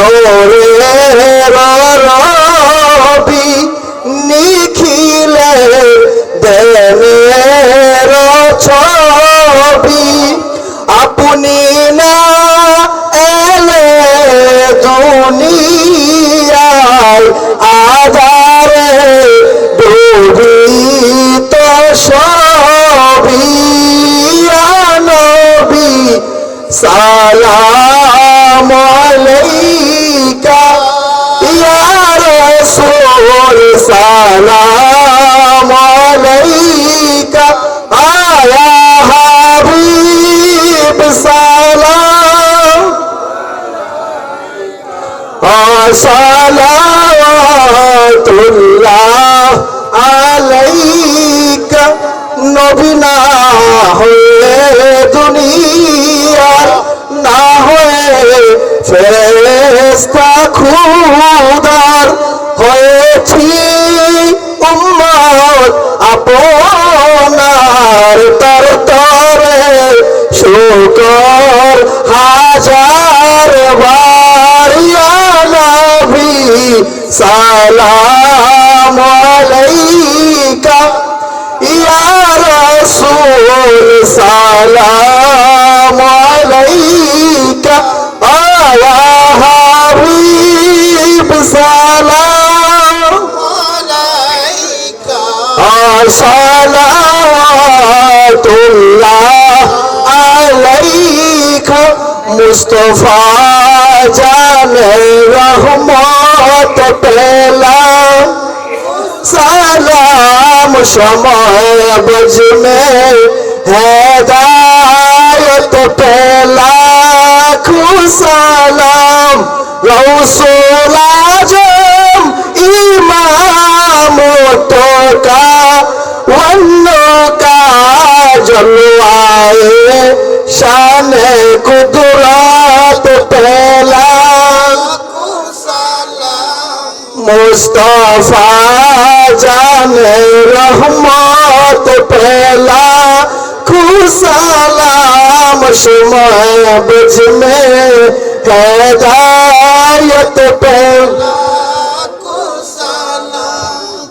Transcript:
নূরের রবি নিখিলে দেনের ছবি আপনি না এলে দুনিয়ায় আধারে ডুবিত সবই নবী সালাম আলাইকা ইয়া রাসূল সালাম আলাইকা আয়া হাবিব সালাম সালাওয়াতুল্লাহ আলাইকা নবী না হয়ে দুনিয়ার না হয়ে ফেরেশতা খুদার হয়েছি উম্মত আপনার তরতরে শুকর হাজার বার ইয়া নবী সালাম আলাইকা ইয়া রাসূল সালাম আলাইকা আয়া হাবিব সালাম আলাইকা সালাওয়াতুল্লাহ আলাইকা মুস্তাফা জানে রহমত পেলাম সালাম সময় বজ में হেদায়ত পেলা সালাম রসুল আজম ইমাম তোকা वन्न का जलवाए शान कुदरत पहला मुस्तफा जाने रहमत पहला खुसलाम शुमाय बज में हिदायत पहला